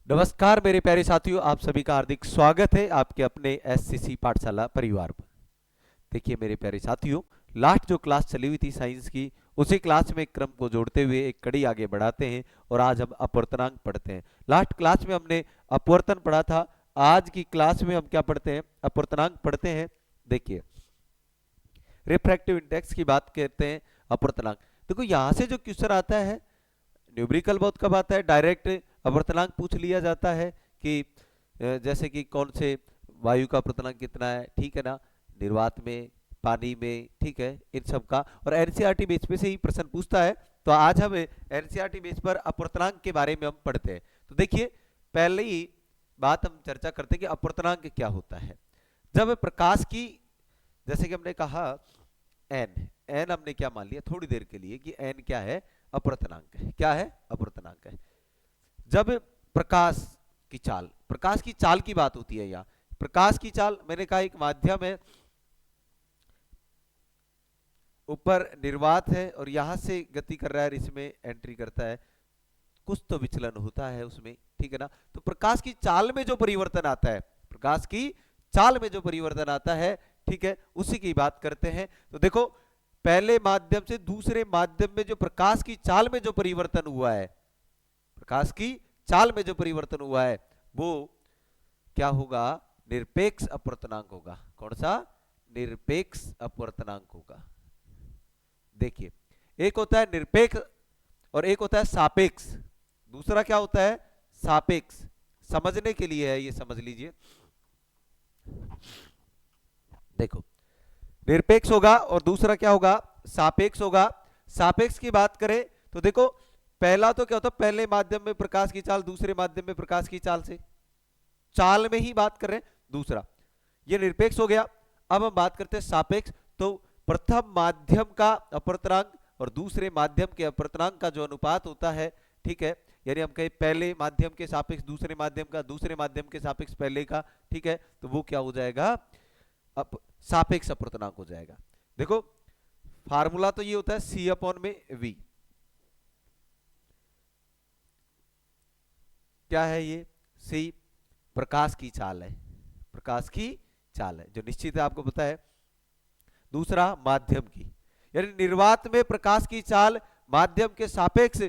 नमस्कार मेरे प्यारे साथियों, आप सभी का हार्दिक स्वागत है आपके अपने एससीसी पाठशाला परिवार पर। देखिए मेरे प्यारे साथियों, लास्ट जो क्लास चली हुई थी साइंस की, उसी क्लास में क्रम को जोड़ते हुए एक कड़ी आगे बढ़ाते हैं और आज हम अपवर्तनांक पढ़ते हैं। लास्ट क्लास में हमने अपवर्तन पढ़ा था। आज की क्लास में हम क्या पढ़ते हैं? अपवर्तनांक पढ़ते हैं। देखिए, रिफ्रैक्टिव इंडेक्स की बात करते हैं, अपवर्तनांक। देखो यहां से जो क्वेश्चन आता है, न्यूमेरिकल बहुत कब आता है, डायरेक्ट अपवर्तनांक पूछ लिया जाता है कि जैसे कि कौन से वायु का अपवर्तनांक कितना है, ठीक है ना, निर्वात में, पानी में, ठीक है, इन सब का। और एनसीईआरटी बेस पे से ही प्रश्न पूछता है। तो आज हम एनसीईआरटी बेस पर अपवर्तनांक के बारे में हम पढ़ते हैं। तो देखिए, पहले ही बात हम चर्चा करते हैं कि अपवर्तनांक क्या होता है। जब प्रकाश की, जैसे कि हमने कहा एन, एन हमने क्या मान लिया थोड़ी देर के लिए कि एन क्या है? अपवर्तनांक है। क्या है? अपवर्तनांक है। जब प्रकाश की चाल, प्रकाश की चाल की बात होती है, यहाँ प्रकाश की चाल मैंने कहा एक माध्यम है, ऊपर निर्वात है और यहां से गति कर रहा है, इसमें एंट्री करता है, कुछ तो विचलन होता है उसमें, ठीक है ना। तो प्रकाश की चाल में जो परिवर्तन आता है, प्रकाश की चाल में जो परिवर्तन आता है, ठीक है, उसी की बात करते हैं। तो देखो, पहले माध्यम से दूसरे माध्यम में जो प्रकाश की चाल में जो परिवर्तन हुआ है, प्रकाश की चाल में जो परिवर्तन हुआ है, वो क्या होगा? निरपेक्ष अपवर्तनांक होगा। कौन सा? निरपेक्ष अपवर्तनांक होगा। देखिए, एक होता है निरपेक्ष और एक होता है सापेक्ष। दूसरा क्या होता है? सापेक्ष। समझने के लिए है, ये समझ लीजिए। देखो, निरपेक्ष होगा और दूसरा क्या होगा? सापेक्ष होगा। सापेक्ष की बात करें तो देखो, पहला तो क्या होता है? पहले माध्यम में प्रकाश की चाल, दूसरे माध्यम में प्रकाश की चाल से, चाल में ही बात कर रहे हैं। दूसरा, ये निरपेक्ष हो गया। अब हम बात करते हैं सापेक्ष। तो प्रथम माध्यम का अपवर्तनांक और दूसरे माध्यम के अपवर्तनांक का जो अनुपात होता है, ठीक है, यानी हम कहें पहले माध्यम के सापेक्ष दूसरे माध्यम का, दूसरे माध्यम के सापेक्ष पहले का, ठीक है, तो वो क्या हो जाएगा? अब सापेक्ष अपवर्तनांक हो जाएगा। देखो, फार्मूला तो ये होता है सी अपॉन में वी। क्या है ये? सी प्रकाश की चाल है, प्रकाश की चाल है जो निश्चित है, आपको पता है। दूसरा माध्यम की, यानी निर्वात में प्रकाश की चाल माध्यम के सापेक्ष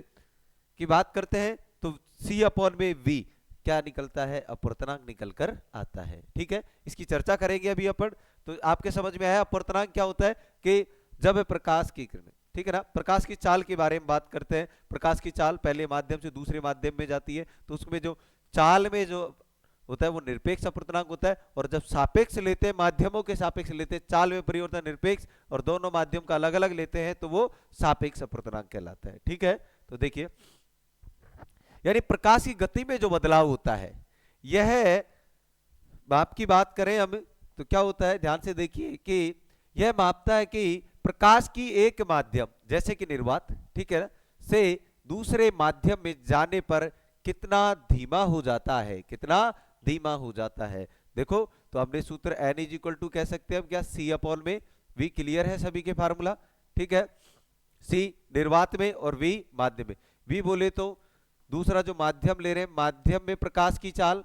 की बात करते हैं, तो सी अपॉन में वी क्या निकलता है? अपवर्तनांक निकल कर आता है, ठीक है। इसकी चर्चा करेंगे अभी अपन। तो आपके समझ में आया अपवर्तनांक क्या होता है कि जब प्रकाश की किरण, ठीक है ना, प्रकाश की चाल के बारे में बात करते हैं। प्रकाश की चाल पहले माध्यम से दूसरे माध्यम में जाती है, तो उसमें जो चाल में जो होता है वो निरपेक्ष अपवर्तनांक होता है। और जब सापेक्ष लेते हैं, माध्यमों के सापेक्ष लेते हैं, चाल में परिवर्तन निरपेक्ष, और दोनों माध्यम का अलग अलग लेते हैं, तो वो सापेक्ष अपवर्तनांक कहलाता है, ठीक है। तो देखिए, यानी प्रकाश की गति में जो बदलाव होता है, यह माप की बात करें हम, तो क्या होता है? ध्यान से देखिए कि यह मापता है कि प्रकाश की एक माध्यम, जैसे कि निर्वात, ठीक है, से दूसरे माध्यम में जाने पर कितना धीमा हो जाता है, कितना धीमा हो जाता है। देखो, तो हमने सूत्र n इज इक्वल टू कह सकते हैं हम क्या? सी अपॉन में v। क्लियर है सभी के फार्मूला, ठीक है। सी निर्वात में और v माध्यम में। v बोले तो दूसरा जो माध्यम ले रहे हैं, माध्यम में प्रकाश की चाल,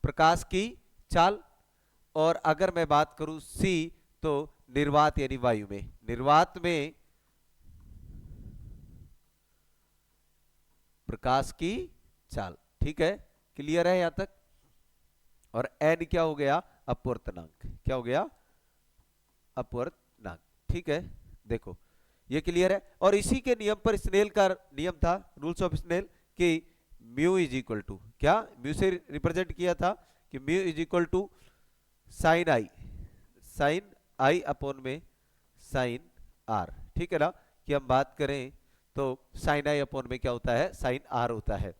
प्रकाश की चाल। और अगर मैं बात करूं सी, तो निर्वात यानी वायु में, निर्वात में प्रकाश की चाल, ठीक है। क्लियर है यहां तक? और एन क्या हो गया? अपवर्तनांक। क्या हो गया? अपवर्तनांक, ठीक है। देखो, ये क्लियर है। और इसी के नियम पर स्नेल का नियम था, रूल्स ऑफ स्नेल, कि म्यू इज इक्वल टू क्या? म्यू से रिप्रेजेंट किया था कि mu is equal to sine i, sine i upon में साइन आर, ठीक है ना। कि हम बात करें तो साइन आई अपॉन में क्या होता है? साइन आर होता है।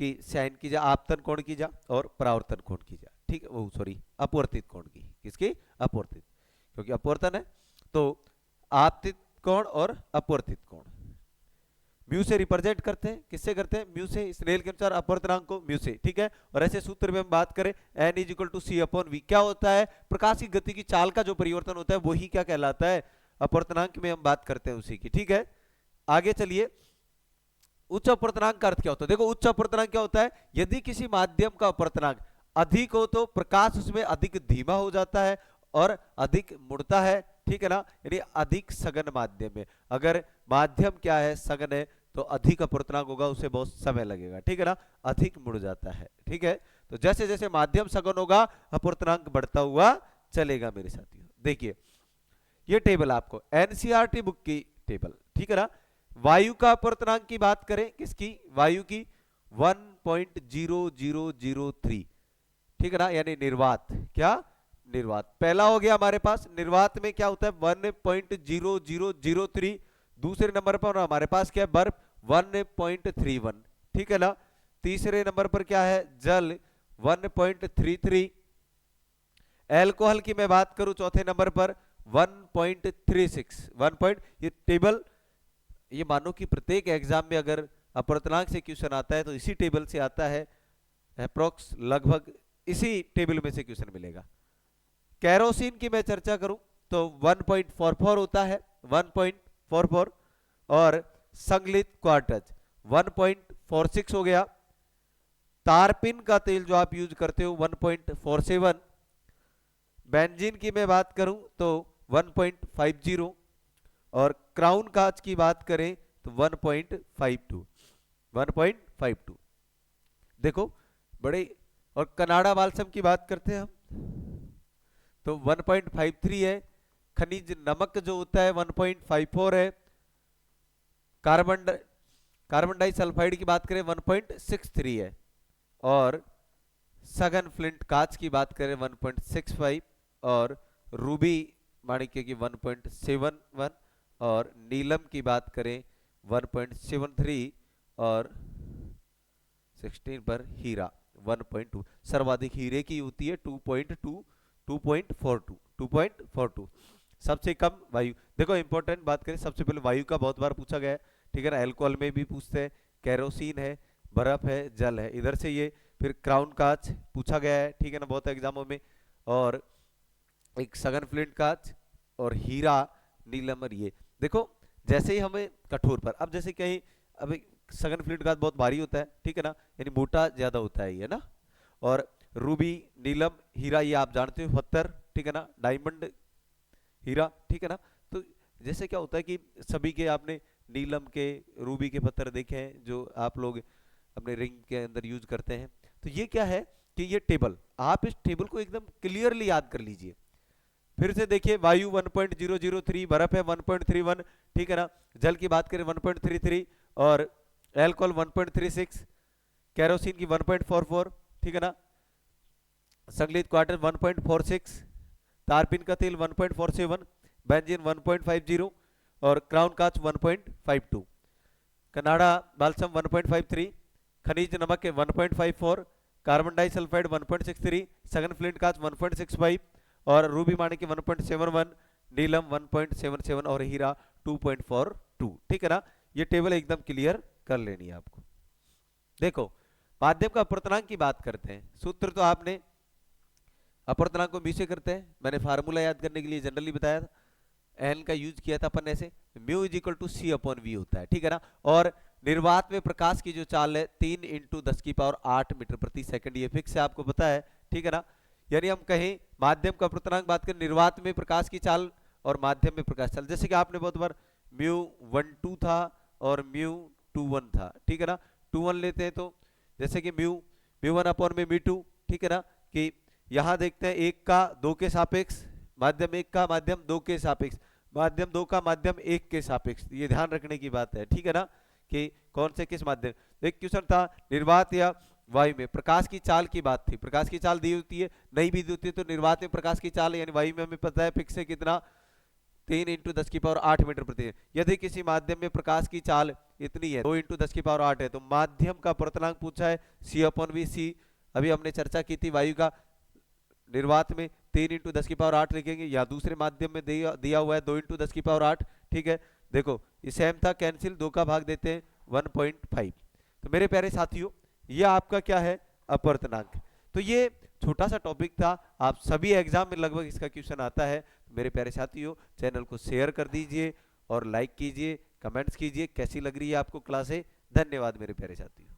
कि साइन की जा आपतन कोण की जा और परावर्तन कोण की जा, ठीक है, वो सॉरी अपवर्तित कोण की, किसकी? अपवर्तित, क्योंकि अपवर्तन है। तो आपतित कोण और अपवर्तित कोण म्यू से रिप्रेजेंट करते हैं। किससे करते हैं? म्यू से, स्नेल के अनुसार अपवर्तनांक को म्यू से, ठीक है। और ऐसे सूत्र में हम बात करें n is equal to c upon v, क्या होता है? प्रकाश की गति की चाल का जो परिवर्तन होता है वही क्या कहलाता है? अपवर्तनांक में हम बात करते हैं उसी की, ठीक है। आगे चलिए, उच्च अपर्तनांक का अर्थ क्या होता है? देखो उच्च अपर्तनांक क्या होता है, यदि किसी माध्यम का अपर्तनांक अधिक हो तो प्रकाश उसमें अधिक धीमा हो जाता है और अधिक मुड़ता है, ठीक है ना, यानी अधिक सघन माध्यम है। अगर माध्यम क्या है, सघन है, तो अधिक अपर्तनांक होगा, उसे बहुत समय लगेगा, ठीक है ना, अधिक मुड़ जाता है, ठीक है। तो जैसे जैसे माध्यम सघन होगा अपर्तनांक बढ़ता हुआ चलेगा मेरे साथियों। देखिए ये टेबल आपको एनसीईआरटी बुक की टेबल, ठीक है ना। वायु का अपर्तनांक की बात करें, किसकी, वायु की, 1.0003, ठीक है ना, यानी निर्वात, क्या, निर्वात पहला हो गया हमारे पास। निर्वात में क्या होता है, 1.0003। दूसरे नंबर पर हमारे पास क्या है, बर्फ, 1.31, ठीक है ना। तीसरे नंबर पर क्या है, जल, 1.33। एल्कोहल की मैं बात करूं चौथे नंबर पर 1.36। ये टेबल, ये मानो कि प्रत्येक एग्जाम में अगर अपर्तनांक से क्वेश्चन आता है तो इसी टेबल से आता है, अप्रोक्स लगभग इसी टेबल में से क्वेश्चन मिलेगा। कैरोसिन की मैं चर्चा करूं तो 1.44 होता है, 1.44, और संगलित क्वार्टज 1.46 हो गया। तारपिन का तेल जो आप यूज करते हो 1.47। बेंजीन की मैं बात करूं तो 1.50, और क्राउन कांच की बात करें तो 1.52। देखो बड़े, और कनाडा बाल्सम की बात करते हैं हम तो 1.53 है। खनिज नमक जो होता है 1.54 है। कार्बन डाइसल्फाइड की बात करें 1.63 है, और सघन फ्लिंट कांच की बात करें 1.65, और रूबी माणिक्य की 1.71, और नीलम की बात करें 1.73, और 16 पर हीरा 1.2। सर्वाधिक हीरे की होती है 2.42। सबसे कम वायु। देखो इंपॉर्टेंट बात करें, सबसे पहले वायु का बहुत बार पूछा गया है, ठीक है ना, अल्कोहल में भी पूछते हैं, कैरोसिन है, बर्फ है, जल है, इधर से ये, फिर क्राउन कांच पूछा गया है, ठीक है ना, बहुत एग्जामों में, और एक सघन फ्लिंट कांच, और हीरा, नीलम, और ये देखो जैसे ही हमें कठोर पर, अब जैसे कहीं, अब सघन फ्लिंट कांच बहुत भारी होता है, ठीक है ना, यानी मोटा ज्यादा होता है ये ना, और रूबी, नीलम, हीरा ये आप जानते हो, पत्थर, ठीक है ना, डायमंड, हीरा, ठीक है ना। तो जैसे क्या होता है कि सभी के आपने नीलम के, रूबी के पत्थर देखे हैं जो आप लोग अपने रिंग के अंदर यूज करते हैं। तो ये क्या है कि ये टेबल, आप इस टेबल को एकदम क्लियरली याद कर लीजिए। फिर से देखिए, वायु 1.003, बर्फ है 1.31, ठीक है ना, जल की बात करें 1.33, और एल्कोहल 1.36, कैरोसिन की 1.44, ठीक है ना, संगलित क्वार्टर 1.46, तारपिन का तेल 1.47, बेंजीन 1.50, और क्राउन कांच 1.52, कनाडा बाल्सम 1.53, खनिज नमक 1.54, कार्बन डाइसल्फाइड 1.63, सघन फ्लिंट कांच 1.65, और रूबी माणिक्य 1.71, नीलम 1.77, और हीरा 2.42, ठीक है ना। ये टेबल एकदम क्लियर कर लेनी है आपको। देखो माध्यम का अपर्तनांक की बात करते हैं, सूत्र तो आपने अपर्तनांक को म्यू से करते हैं, मैंने फार्मूला याद करने के लिए जनरली बताया था, एन का यूज किया था अपन ऐसे, mu is equal to c upon v होता है, ठीक है ना। और निर्वात में प्रकाश की जो चाल है 3 × 10⁸ मीटर प्रति सेकंड, ये फिक्स है, आपको पता है, ठीक है ना। यानी हम कहें माध्यम का अपर्तनांक बात करें, निर्वात में प्रकाश की चाल और माध्यम में प्रकाश चाल, जैसे कि आपने बहुत बार μ12 था और μ21 था, ठीक है ना। 21 लेते हैं तो जैसे कि μ1 अपॉन में μ2, ठीक है ना, कि यहां देखते हैं 1 का 2 के सापेक्ष, माध्यम 1 का माध्यम 2 के सापेक्ष, माध्यम 2 का माध्यम 1 के सापेक्ष, ये ध्यान रखने की बात है, ठीक है ना, कि कौन से किस माध्यम। एक क्वेश्चन था निर्वात या वायु में प्रकाश की चाल की बात थी, प्रकाश की चाल दी होती है, नहीं भी दी होती है, तो निर्वात में प्रकाश की चाल यानी वायु में हमें पता है फिक्स है कितना, 3 × 10⁸ मीटर प्रति। यदि किसी माध्यम में प्रकाश की चाल इतनी है, 2 × 10⁸ है, तो माध्यम का अपर्तनांक पूछा है C/V C। अभी हमने चर्चा की थी वायु का, निर्वात में 3 × 10⁸ लिखेंगे, या दूसरे माध्यम में दिया हुआ है 2 × 10⁸, ठीक है। देखो ये सेम था, कैंसिल, 2 का भाग देते हैं 1.5। तो मेरे प्यारे साथियों ये आपका क्या है, अपर्तनांक। तो ये छोटा सा टॉपिक था, आप सभी एग्जाम में लगभग इसका क्वेश्चन आता है। मेरे प्यारे साथियों चैनल को शेयर कर दीजिए और लाइक कीजिए, कमेंट्स कीजिए, कैसी लग रही है आपको क्लासें। धन्यवाद मेरे प्यारे साथियों।